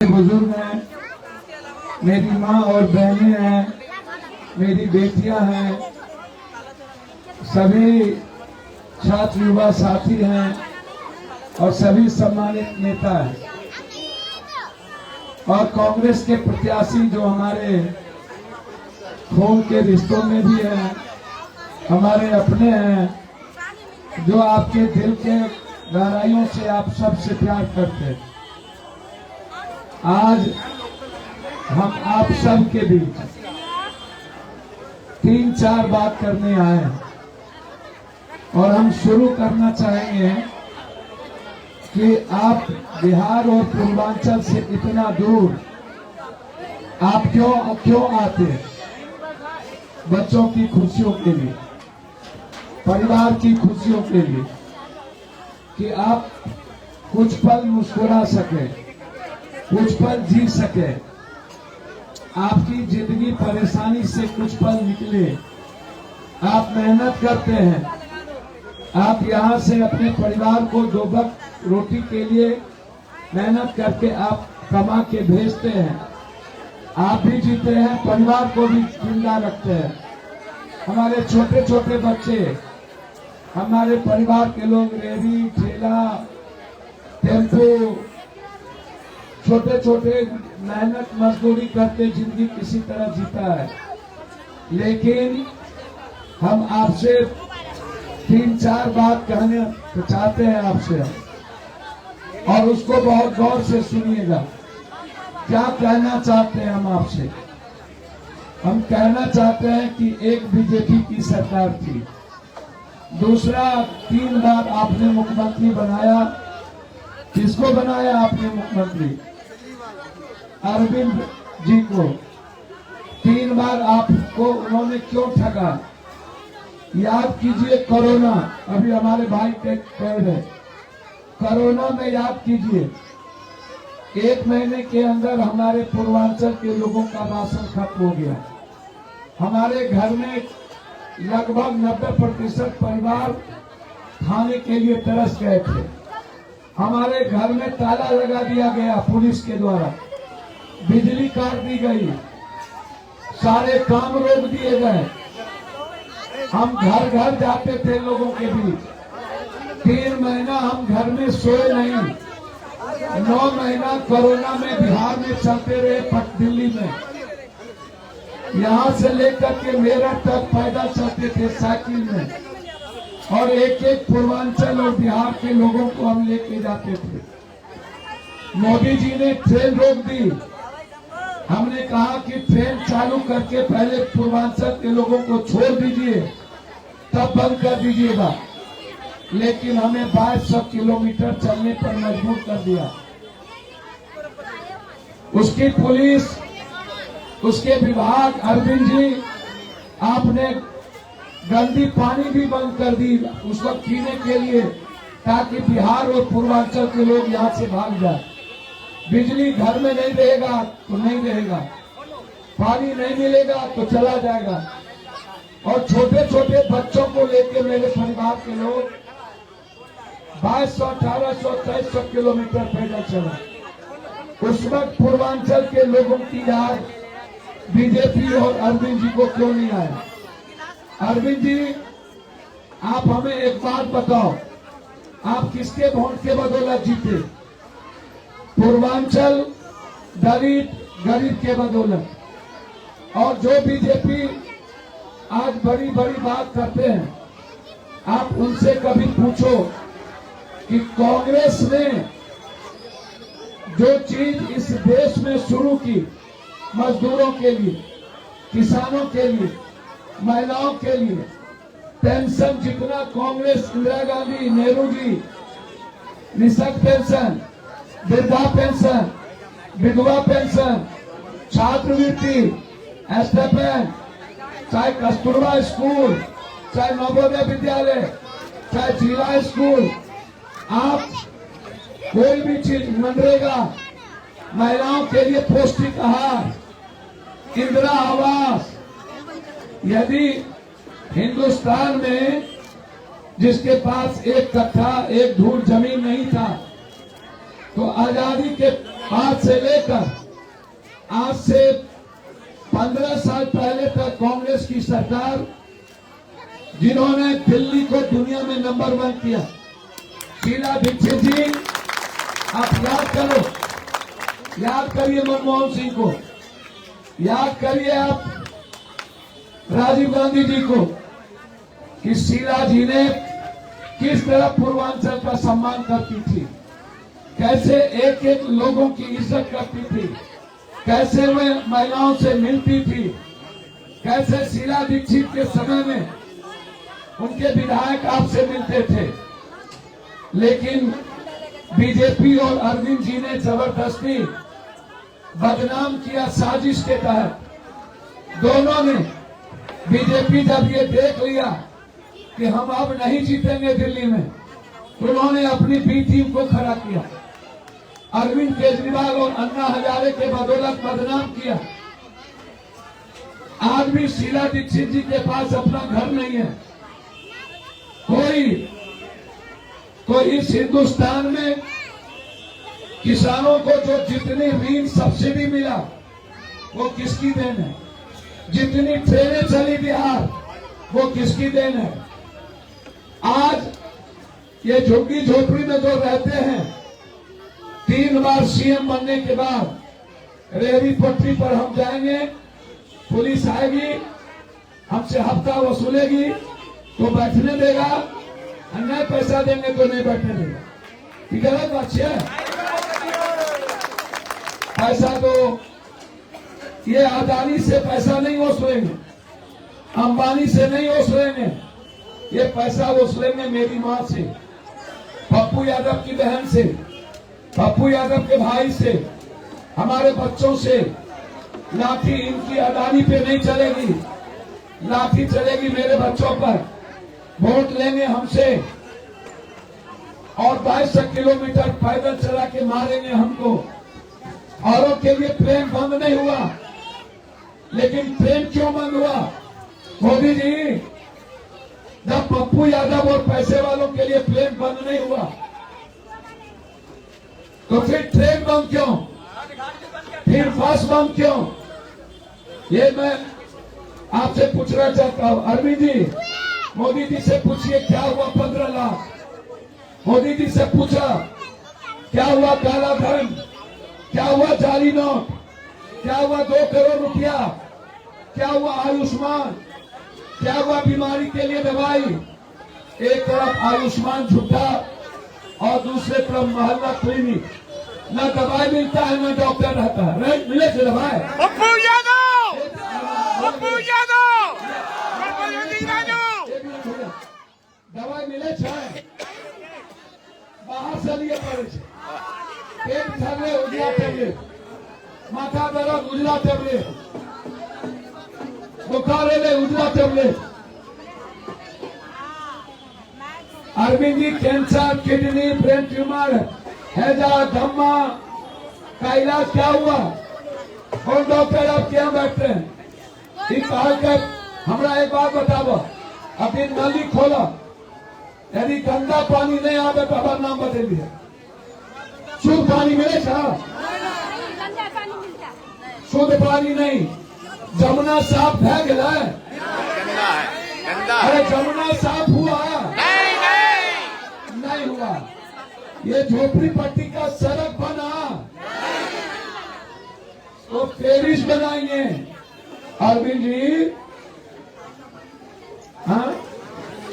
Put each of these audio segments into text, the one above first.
बुजुर्ग हैं, मेरी माँ और बहनें हैं, मेरी बेटियां हैं, सभी छात्र युवा साथी हैं और सभी सम्मानित नेता हैं और कांग्रेस के प्रत्याशी जो हमारे खून के रिश्तों में भी हैं, हमारे अपने हैं, जो आपके दिल के गहराइयों से आप सबसे प्यार करते हैं। आज हम आप सब के बीच 3-4 बात करने आए हैं और हम शुरू करना चाहेंगे कि आप बिहार और पूर्वांचल से इतना दूर आप क्यों आते हैं? बच्चों की खुशियों के लिए, परिवार की खुशियों के लिए, कि आप कुछ पल मुस्कुरा सके, कुछ पल जी सके, आपकी जिंदगी परेशानी से कुछ पल निकले। आप मेहनत करते हैं, आप यहाँ से अपने परिवार को 2 वक्त रोटी के लिए मेहनत करके आप कमा के भेजते हैं। आप भी जीते हैं, परिवार को भी जिंदा रखते हैं। हमारे छोटे छोटे बच्चे, हमारे परिवार के लोग रेहड़ी, ठेला, टेम्पो, छोटे छोटे मेहनत मजदूरी करके जिंदगी किसी तरह जीता है। लेकिन हम आपसे 3-4 बात कहने चाहते हैं आपसे, और उसको बहुत गौर से सुनिएगा। क्या कहना चाहते हैं हम आपसे? हम कहना चाहते हैं कि एक बीजेपी की सरकार थी, दूसरा 3 बार आपने मुख्यमंत्री बनाया। किसको बनाया आपने मुख्यमंत्री? अरविंद जी को। 3 बार आपको उन्होंने क्यों ठगा? याद कीजिए कोरोना, अभी हमारे भाई कह रहे, कोरोना में याद कीजिए 1 महीने के अंदर हमारे पूर्वांचल के लोगों का राशन खत्म हो गया। हमारे घर में लगभग 90% परिवार खाने के लिए तरस गए थे। हमारे घर में ताला लगा दिया गया पुलिस के द्वारा, बिजली काट दी गई, सारे काम रोक दिए गए। हम घर घर जाते थे लोगों के बीच। 3 महीना हम घर में सोए नहीं। 9 महीना कोरोना में बिहार में चलते रहे, दिल्ली में, यहाँ से लेकर के मेरठ तक पैदल चलते थे साइकिल में, और एक पूर्वांचल और बिहार के लोगों को हम लेके जाते थे। मोदी जी ने ट्रेन रोक दी। हमने कहा कि ट्रेन चालू करके पहले पूर्वांचल के लोगों को छोड़ दीजिए, तब बंद कर दीजिएगा। लेकिन हमें 2200 किलोमीटर चलने पर मजबूर कर दिया। उसकी पुलिस, उसके विभाग, अरविंद जी, आपने गंदी पानी भी बंद कर दी उस वक्त पीने के लिए, ताकि बिहार और पूर्वांचल के लोग यहाँ से भाग जाए। बिजली घर में नहीं रहेगा तो नहीं रहेगा, पानी नहीं मिलेगा तो चला जाएगा। और छोटे छोटे बच्चों को लेकर मेरे परिवार के लोग 2200, 1800, 2300 किलोमीटर पैदल चला। उस वक्त पूर्वांचल के लोगों की याद बीजेपी और अरविंद जी को क्यों नहीं आया? अरविंद जी, आप हमें एक बात बताओ, आप किसके वोट के बदौलत जीते? पूर्वांचल गरीब के बदौलत। और जो बीजेपी आज बड़ी बड़ी बात करते हैं, आप उनसे कभी पूछो कि कांग्रेस ने जो चीज इस देश में शुरू की, मजदूरों के लिए, किसानों के लिए, महिलाओं के लिए, पेंशन जितना कांग्रेस, इंदिरा गांधी, नेहरू जी, निःशक्त पेंशन, वृद्धा पेंशन, विधवा पेंशन, छात्रवृत्ति, स्टाइपेंड, चाहे कस्तूरबा स्कूल, चाहे नवोदय विद्यालय, चाहे जिला स्कूल, आप कोई भी चीज, मनरेगा, महिलाओं के लिए पौष्टिक आहार, इंदिरा आवास, यदि हिंदुस्तान में जिसके पास 1 कट्ठा 1 धूर जमीन नहीं था, तो आजादी के आज से लेकर आज से 15 साल पहले तक कांग्रेस की सरकार, जिन्होंने दिल्ली को दुनिया में नंबर 1 किया, शीला दीक्षित जी, आप याद करो, याद करिए मनमोहन सिंह को, याद करिए आप राजीव गांधी जी को, कि शीला जी ने किस तरह पूर्वांचल का सम्मान करती थी, कैसे एक एक लोगों की इज्जत करती थी, कैसे वे महिलाओं से मिलती थी, कैसे शीला दीक्षित के समय में उनके विधायक आपसे मिलते थे। लेकिन बीजेपी और अरविंद जी ने जबरदस्ती बदनाम किया साजिश के तहत। दोनों ने, बीजेपी जब ये देख लिया कि हम अब नहीं जीतेंगे दिल्ली में, तो उन्होंने अपनी बी टीम को खड़ा किया, अरविंद केजरीवाल और अन्ना हजारे के बदौलत बदनाम किया। आज भी शीला दीक्षित जी के पास अपना घर नहीं है। कोई इस हिंदुस्तान में किसानों को जो जितनी ऋण सब्सिडी मिला वो किसकी देन है, जितनी ट्रेनें चली बिहार वो किसकी देन है। आज ये झुग्गी झोपड़ी में जो रहते हैं, 3 बार सीएम बनने के बाद रेहड़ी पटरी पर हम जाएंगे, पुलिस आएगी, हमसे हफ्ता वसूलेगी तो बैठने देगा, नहीं पैसा देंगे तो नहीं बैठने देगा। ये गलत बात है। पैसा तो ये अदानी से पैसा नहीं वसूलेंगे, अंबानी से नहीं वसूलेंगे, ये पैसा वसूलेंगे मेरी माँ से, पप्पू यादव की बहन से, पप्पू यादव के भाई से, हमारे बच्चों से। लाठी इनकी अदानी पे नहीं चलेगी, लाठी चलेगी मेरे बच्चों पर। वोट लेंगे हमसे और 22 किलोमीटर पैदल चला के मारेंगे हमको। औरों के लिए ट्रेन बंद नहीं हुआ, लेकिन ट्रेन क्यों बंद हुआ मोदी जी? जब पप्पू यादव और पैसे वालों के लिए प्लेन बंद नहीं हुआ तो फिर ट्रेन बंद क्यों, फिर बस बंद क्यों? ये मैं आपसे पूछना चाहता हूं। अरविंद जी, मोदी जी से पूछिए क्या हुआ 15 लाख, मोदी जी से पूछा क्या हुआ काला धन, क्या हुआ जाली नोट, क्या हुआ 2 करोड़ रुपया, क्या हुआ आयुष्मान, क्या हुआ बीमारी के लिए दवाई। एक तरफ आयुष्मान झूठा और दूसरे तरफ मोहल्ला क्लिनिक, न दवाई मिलता है न डॉक्टर रहता है। मिले थे दवाई? पप्पू यादव, पप्पू यादव, दवाई मिले छे, बाहर से लिए पड़े छे। पेट धरले उजला टेबलेट, माथा दर्द उजला टेबलेट, बुखार ले उजला tablet. Arvind ji cancer, kidney, brain tumour, हैजा, धम्मा का इलाज क्या हुआ? और डॉक्टर आप क्या बैठते हैं? हमरा एक बात बताओ, अभी नली खोला, यदि गंदा पानी नहीं आवे तो हमारा नाम बदलिए। शुद्ध पानी मिले साहब, शुद्ध पानी नहीं, जमुना साफ है गया, अरे जमुना साफ हुआ नहीं हुआ। ये झोपड़ी पट्टी का सड़क बना तो पेरिस बनाएंगे। अरविंद जी, हाँ,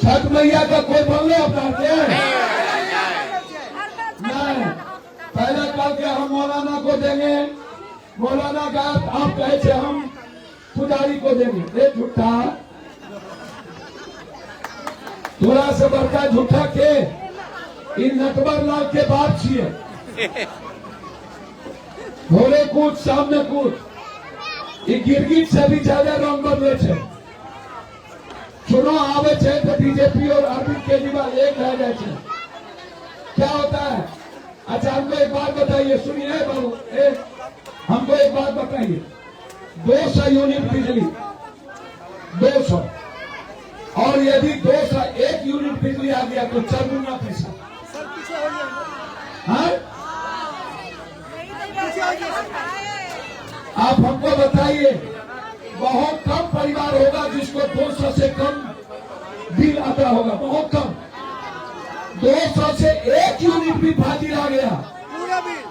छठ मैया का कोई बंगले अपनाते हैं नहीं। पहले कल के हम मौलाना को देंगे, मौलाना का आप कहे थे हम पुजारी को देंगे। ये झूठा, थोड़ा सा बड़का झूठा के इन नटवर लाल के बाप छिए। भोरे कूद सामने कूद, ये गिरगिट से भी ज्यादा रंग बदले छे। चुनाव आवे छे तो बीजेपी और अरविंद केजरीवाल एक रह जाए छे। क्या होता है? अच्छा हमको एक बात बताइए, सुनिए बाबू, हमको एक बात बताइए, 200 यूनिट बिजली, 200, और यदि 201 यूनिट बिजली आ गया तो 4 गुना पैसा। हाँ? आप हमको बताइए, बहुत कम परिवार होगा जिसको 200 से कम बिल आता होगा, बहुत कम। 200 से 1 यूनिट भी फाजिल आ गया पूरा बिल,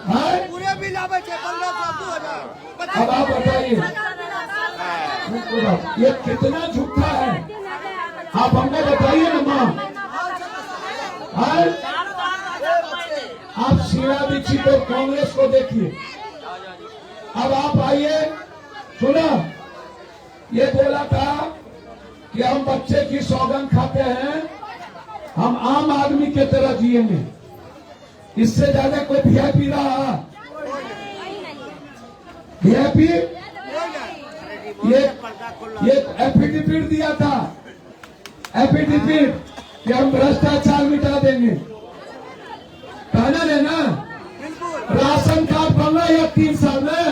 है। पूरे बिल आवे छे 1500 2000। अब आप बताइए ये कितना झूठा है, आप हमको बताइए ना माँ। है? आप शीला दीक्षित और कांग्रेस को देखिए। अब आप आइए, सुना ये बोला था कि हम बच्चे की सौगंध खाते हैं, हम आम आदमी के तरह जिएंगे। इससे ज्यादा कोई वीआईपी रहा? वीआईपी ये एफिडेविट दिया था, एफिडेविट कि हम भ्रष्टाचार मिटा देंगे। कहना है ना, राशन कार्ड बना या 3 साल में?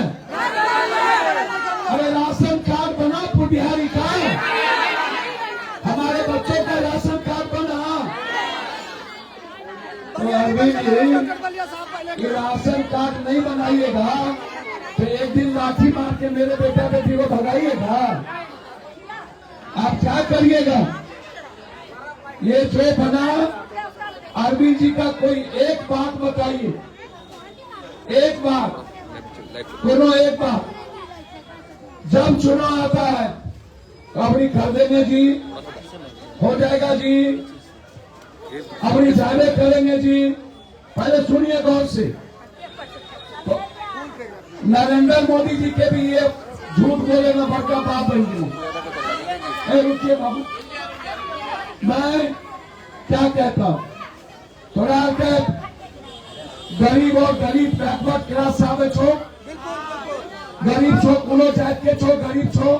अरे राशन कार्ड बना बिहारी का, हमारे बच्चों का राशन कार्ड बना। तो अरविंद जी, ये राशन कार्ड नहीं बनाइएगा तो एक दिन लाठी मार के मेरे बेटा बेटी को भगाइएगा। आप क्या करिएगा? ये जो बना, अरविंद जी का कोई एक बात बताइए, एक बात, सुनो एक बात। जब चुनाव आता है अपनी खरीदेंगे जी, हो जाएगा जी, अपनी जाने करेंगे जी। पहले सुनिए गौर से, तो नरेंद्र मोदी जी के भी ये झूठ बोलेगा बड़का बाप बन गए। रुकिए बाबू, मैं क्या कहता हूँ, थोड़ा के गरीब और गरीब बैकवर्ड क्लास आवे छो, गरीब छो, कुलो जात के छो, गरीब छो,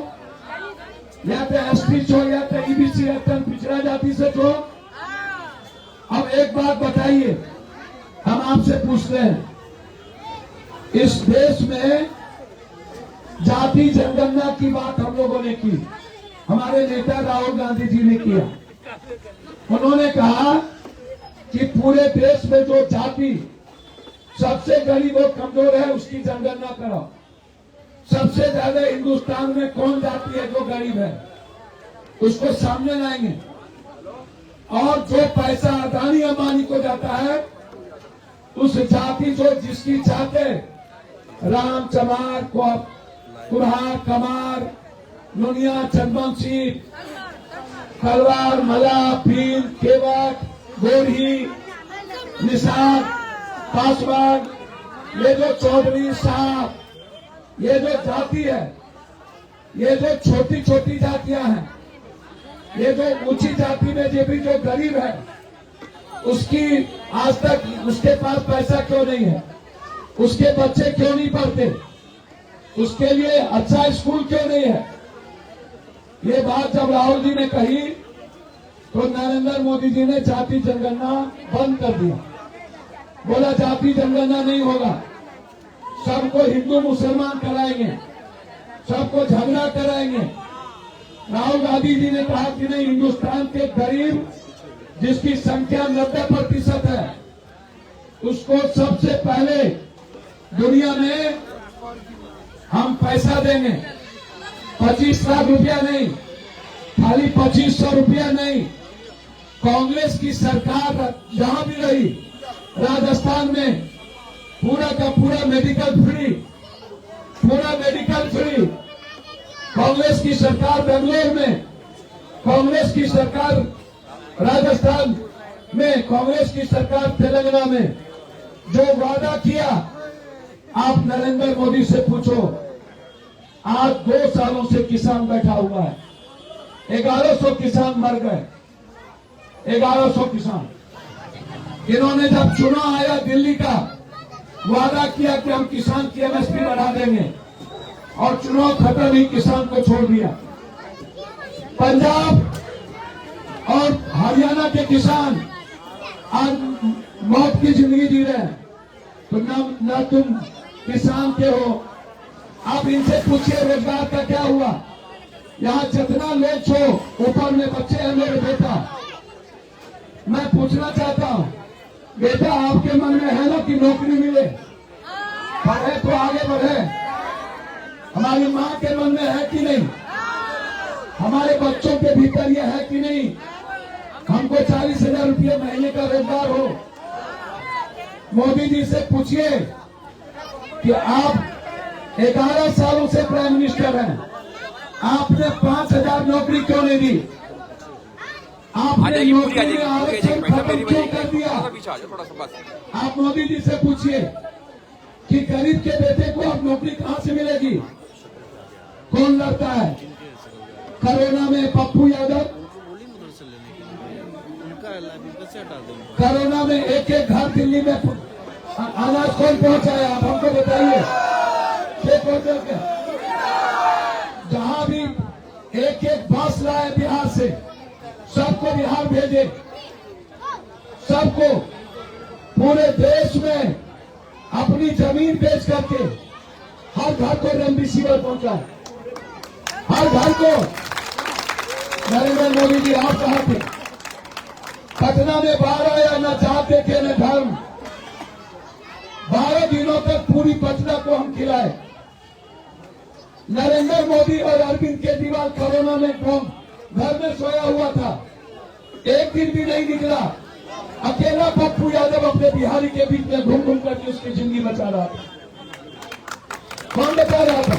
या तो एसटी छो, या तो ईबीसी पिछड़ा जाति से छो। अब एक बात बताइए, हम आपसे पूछते हैं, इस देश में जाति जनगणना की बात हम लोगों ने की, हमारे नेता राहुल गांधी जी ने किया। उन्होंने कहा कि पूरे देश में जो जाति सबसे गरीब और कमजोर है उसकी जनगणना करो। सबसे ज्यादा हिंदुस्तान में कौन जाति है जो गरीब है, उसको सामने लाएंगे। और जो पैसा अदानी अंबानी को जाता है, उस जाति जो जिसकी चाहते राम चमार, कुम्हार, कमार, नुनिया, चंदवंशी, तलवार, मला, भील, केवट, गोरी, निषाद, पासवान, ये जो चौधरी साहब, ये जो जाति है, ये जो छोटी छोटी जातियां हैं, ये जो ऊंची जाति में ये भी जो गरीब है, उसकी आज तक उसके पास पैसा क्यों नहीं है, उसके बच्चे क्यों नहीं पढ़ते, उसके लिए अच्छा स्कूल क्यों नहीं है। ये बात जब राहुल जी ने कही तो नरेंद्र मोदी जी ने जाति जनगणना बंद कर दिया। बोला जाति जनगणना नहीं होगा, सबको हिंदू मुसलमान कराएंगे, सबको झगड़ा कराएंगे। राहुल गांधी जी ने कहा कि नहीं, हिंदुस्तान के गरीब जिसकी संख्या 90% है, उसको सबसे पहले दुनिया में हम पैसा देंगे। 25 लाख रुपया नहीं, खाली 2500 रुपया नहीं। कांग्रेस की सरकार जहां भी रही, राजस्थान में पूरा का पूरा मेडिकल फ्री, पूरा मेडिकल फ्री। कांग्रेस की सरकार बेंगलोर में, कांग्रेस की सरकार राजस्थान में, कांग्रेस की सरकार तेलंगाना में जो वादा किया, आप नरेंद्र मोदी से पूछो। आज 2 सालों से किसान बैठा हुआ है, 1100 किसान मर गए, 1100 किसान। इन्होंने जब चुनाव आया दिल्ली का, वादा किया कि हम किसान की एमएसपी बढ़ा देंगे, और चुनाव खत्म ही किसान को छोड़ दिया। पंजाब और हरियाणा के किसान आज मौत की जिंदगी जी रहे हैं। तो न तुम किसान के हो। आप इनसे पूछिए रोजगार का क्या हुआ। यहाँ जितना लोग छो, ऊपर में बच्चे हैं मेरे बेटा। मैं पूछना चाहता हूँ, बेटा आपके मन में है ना कि नौकरी मिले, पढ़े तो आगे बढ़े, हमारी माँ के मन में है कि नहीं? हमारे बच्चों के भीतर यह है कि नहीं? हमको 40,000 रुपये महीने का रोजगार हो। मोदी जी से पूछिए कि आप 11 सालों से प्राइम मिनिस्टर हैं, आपने 5,000 नौकरी क्यों नहीं दी? आपने नौकरी में आरक्षण खत्म क्यों कर दिया? आप मोदी जी से पूछिए कि गरीब के बेटे को अब नौकरी कहां से मिलेगी? कौन लड़ता है? कोरोना में पप्पू यादव, कोरोना में एक एक घर दिल्ली में अनाज कौन पहुंचाया? आप हमको बताइए। जहां भी एक एक बस लाए बिहार से, सबको बिहार भेजे, सबको पूरे देश में अपनी जमीन बेच करके हर घर को रेमडेसिविर पहुंचाए, हर घर को। नरेंद्र मोदी जी आप कहा थे? पटना में 12 या न जात देखे न धर्म, 12 दिनों तक पूरी पटना को हम खिलाए। नरेंद्र मोदी और अरविंद केजरीवाल कोरोना में घर में सोया हुआ था, एक दिन भी नहीं निकला। अकेला पप्पू यादव अपने बिहारी के बीच में घूम घूम करके उसकी जिंदगी बचा रहा था। कौन बचा रहा था?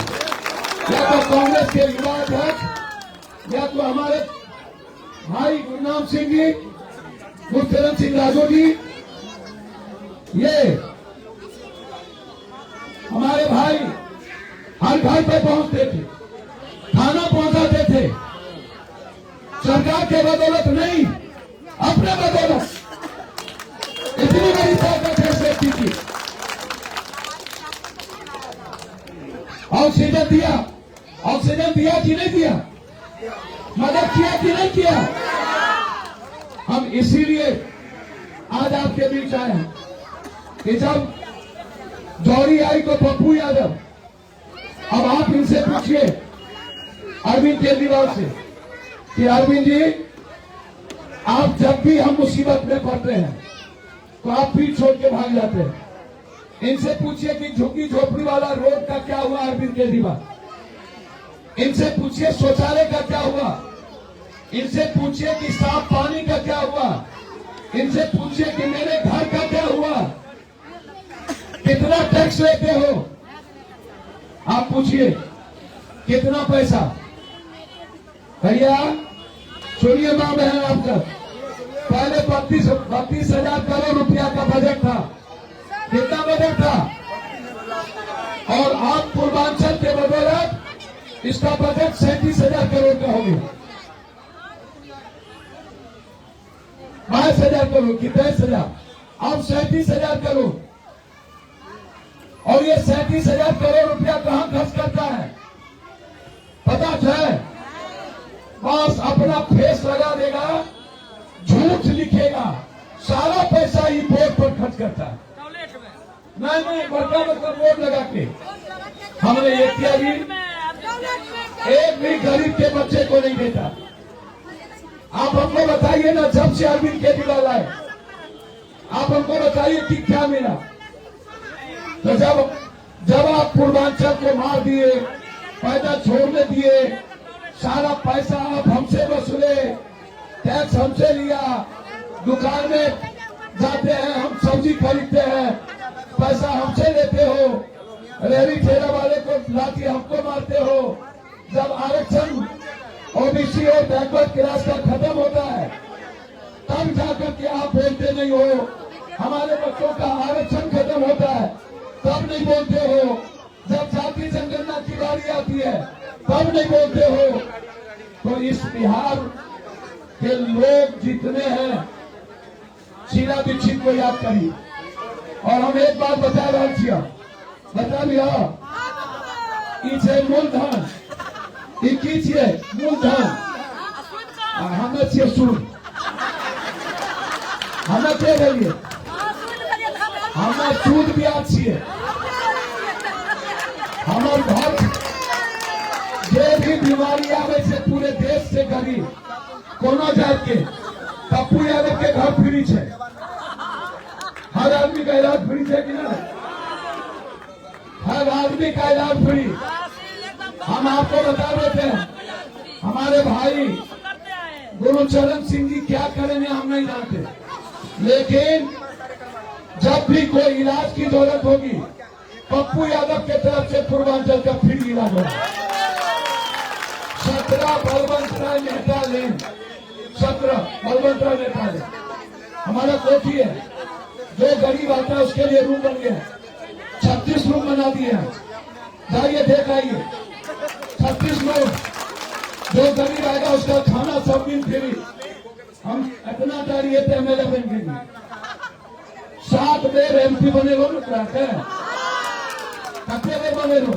या तो कांग्रेस के युवा अध्यक्ष, या तो हमारे भाई गुरनाम सिंह जी, गुरचरण सिंह राजू जी, ये हमारे भाई हर घर पे पहुंचते थे, खाना पहुंचाते थे, सरकार के बदौलत नहीं, अपने बदौलत। इतनी बड़ी ताकत है इस व्यक्ति की। ऑक्सीजन दिया, ऑक्सीजन दिया कि नहीं दिया? मदद किया कि नहीं किया? हम इसीलिए आज आपके बीच आए हैं कि जब दौरी आई तो पप्पू यादव, अब आप इनसे पूछिए अरविंद केजरीवाल से कि अरविंद जी, आप जब भी हम मुसीबत में पड़ते हैं तो आप पीठ छोड़ के भाग जाते हैं। इनसे पूछिए कि झुग्गी झोपड़ी वाला रोड का क्या हुआ अरविंद केजरीवाल। इनसे पूछिए शौचालय का क्या हुआ। इनसे पूछिए कि साफ पानी का क्या हुआ। इनसे पूछिए कि मेरे घर का क्या हुआ। कितना टैक्स लेते हो आप? पूछिए कितना पैसा। भैया सुनिए, मां बहन आप सब, पहले 32,000 करोड़ रुपया का बजट था। कितना बजट था? और आप पूर्वांचल के बदौलत इसका बजट 37,000 करोड़ का हो गया। 22,000 करोड़ की 23,000, अब 37,000 करोड़। और ये 37,000 करोड़ रुपया कहां खर्च करता है पता है? बस अपना फेस लगा देगा, झूठ लिखेगा, सारा पैसा ही बोर्ड पर खर्च करता है। नहीं, बड़का मतलब बोर्ड लगा के। हमने ये किया जी, एक भी गरीब के बच्चे को नहीं देता। आप हमको बताइए ना, जब से अरविंद केजरीवाल आए, आप हमको बताइए कि क्या मिला। तो जब आप पूर्वांचल को मार दिए, पैदा छोड़ने दिए, सारा पैसा आप हमसे वसूले, टैक्स हमसे लिया, दुकान में जाते हैं हम सब्जी खरीदते हैं, पैसा हमसे लेते हो, रेहड़ी ठेला वाले को लाठी हमको मारते हो। जब आरक्षण ओबीसी और बैकवर्ड क्लास का खत्म होता है तब जाकर के आप बोलते नहीं हो। हमारे बच्चों का आरक्षण खत्म होता है तब नहीं बोलते हो। जब जाति जनगणना की बारी आती है तब नहीं बोलते हो। तो इस बिहार के लोग जितने हैं, शीला दीक्षित को याद करिए। और हम एक बात बता रहे छियै, बता लिया, ई छै मूलधन, ई की छियै मूलधन, हमे छियै सूद। हमे के भेलिए? हमे सूद ब्याज छियै। हमर घर जे भी बीमारी आवे से पूरे देश से गरीब कोनो जात के, पप्पू यादव के घर फ्री है। हर आदमी का इलाज फ्री है कि नहीं? हर आदमी का इलाज फ्री। हम आपको बता देते हैं, हमारे भाई गुरुचरण सिंह जी क्या करेंगे हम नहीं जानते, लेकिन जब भी कोई इलाज की जरूरत होगी पप्पू यादव के तरफ से पूर्वांचल का फ्री इलाज होगा। 17 बलवंतराय मेहता लेन, 17 बलवंतराय मेहता लेन हमारा कोठी है। जो गरीब आता है उसके लिए रूम बन गया, 36 रूम बना दिए हैं। जाइए देख आइए, 36 रूम। जो गरीब आएगा उसका खाना सब दिन फ्री। हम इतना डरिए थे एमएलए बन गए, 7 बेर एमपी बने हो कते बेर बने हो,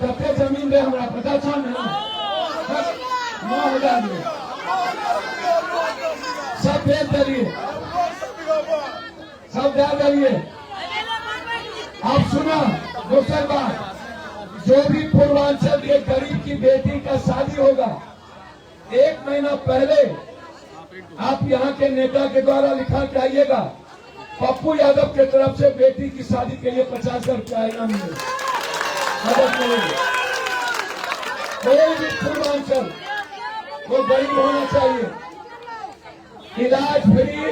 कते जमीन दे हमरा पता छा न 9,000 सब दे दिए, सब दे दिए। आप सुना दूसरी बात, जो भी पूर्वांचल के गरीब की बेटी का शादी होगा 1 महीना पहले आप यहाँ के नेता के द्वारा लिखा के आइएगा, पप्पू यादव के तरफ से बेटी की शादी के लिए 50,000 रुपया इनाम मदद मिलेगी। कोई भी पूर्वांचल वो गरीब होना चाहिए, इलाज फ्री,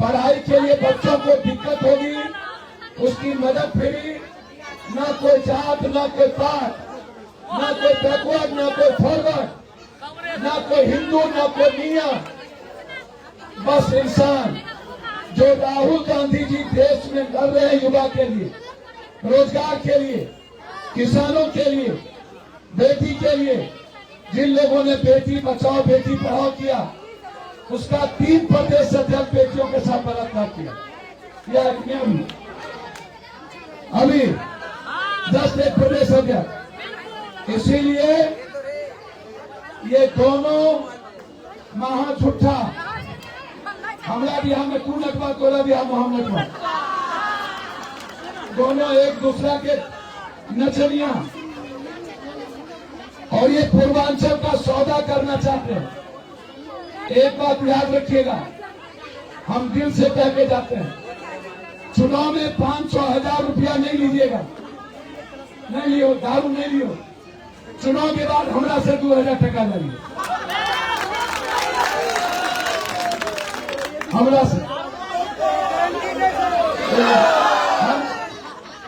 पढ़ाई के लिए बच्चों को दिक्कत होगी उसकी मदद फ्री, ना कोई जात ना कोई पात, ना कोई बैकवर्ड ना कोई फॉरवर्ड, ना कोई हिंदू ना कोई मियां, बस इंसान। जो राहुल गांधी जी देश में लड़ रहे हैं युवा के लिए, रोजगार के लिए, किसानों के लिए, बेटी के लिए, जिन लोगों ने बेटी बचाओ बेटी पढ़ाओ किया उसका 3% से अधिक बेटियों के साथ बलात्कार किया, यह नियम अभी 10% हो गया। इसीलिए ये दोनों महा झूठा, हमला भी हमें तू नटवा तोला भी हम मोहम्मद, दोनों एक दूसरा के नचनिया, और ये पूर्वांचल का सौदा करना चाहते हैं। एक बात याद रखिएगा, हम दिल से कह के जाते हैं, चुनाव में 500,000 रुपया नहीं लीजिएगा, नहीं लियो, दारू नहीं लियो, चुनाव के बाद हमरा से 2,000 टका लियो, हमरा से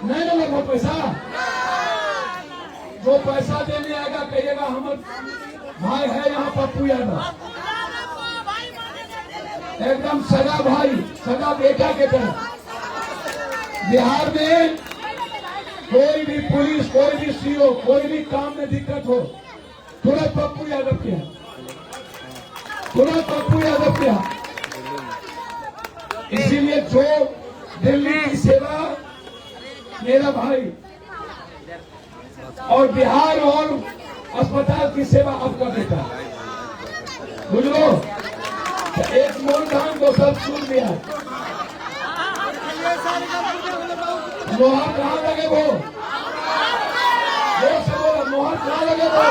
नहीं लगे वो पैसा। जो पैसा देने आएगा कहिएगा हमारे भाई है यहाँ पप्पू यादव, एकदम सगा भाई सगा बेटा के तरह। बिहार में कोई भी पुलिस, कोई भी सीओ, कोई भी काम में दिक्कत हो तुरंत पप्पू यादव के, तुरंत पप्पू यादव के। इसीलिए जो दिल्ली की सेवा मेरा भाई और बिहार और अस्पताल की सेवा आपका बेटा, बुझलो, एक मूलधान को सब सुन दिया। मोहर कहाँ लगे वो जोर से बोलो, मोहर कहाँ लगे वो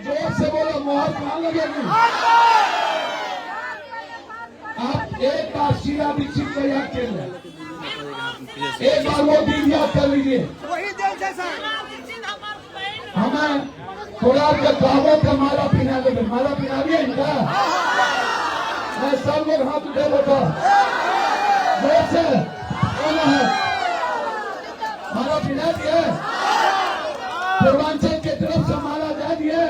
जोर से बोलो, मोहर कहाँ लगेगी। आप एक बार शीला दीक्षित को याद कर लें, एक बार वो दिन याद कर लीजिए। हमें थोड़ा के बाबों का माला पिना देंगे, माला पिना दिए इनका, मैं सब लोग हाथ उठे बैठा जोर से बोला है, माला पिना दिए, पूर्वांचल के तरफ से माला दे दिए,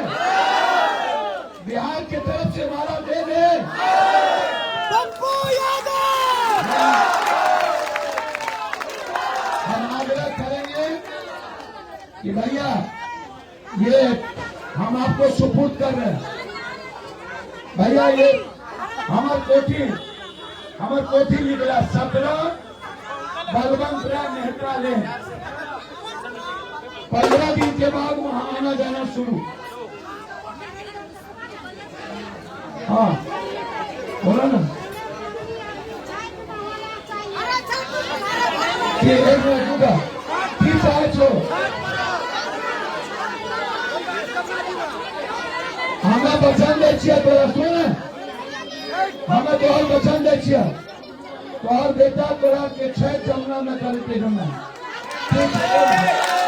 बिहार के तरफ से माला दे दे। पप्पू यादव हम आग्रह करेंगे कि भैया ये हम आपको सुपुर्द कर रहे हैं, भैया ये हमार कोठी निकला 17 बलवंतराय मेहता लेन, 15 दिन के बाद वहां आना जाना शुरू। हाँ बोला ना कि एक मिनट का ठीक है, छो हमें वचन दे छियै, तोरा सुन, हमें तोहर वचन दे छियै, तोहर बेटा तोरा के 6 जमुना में करते जमुना ठीक है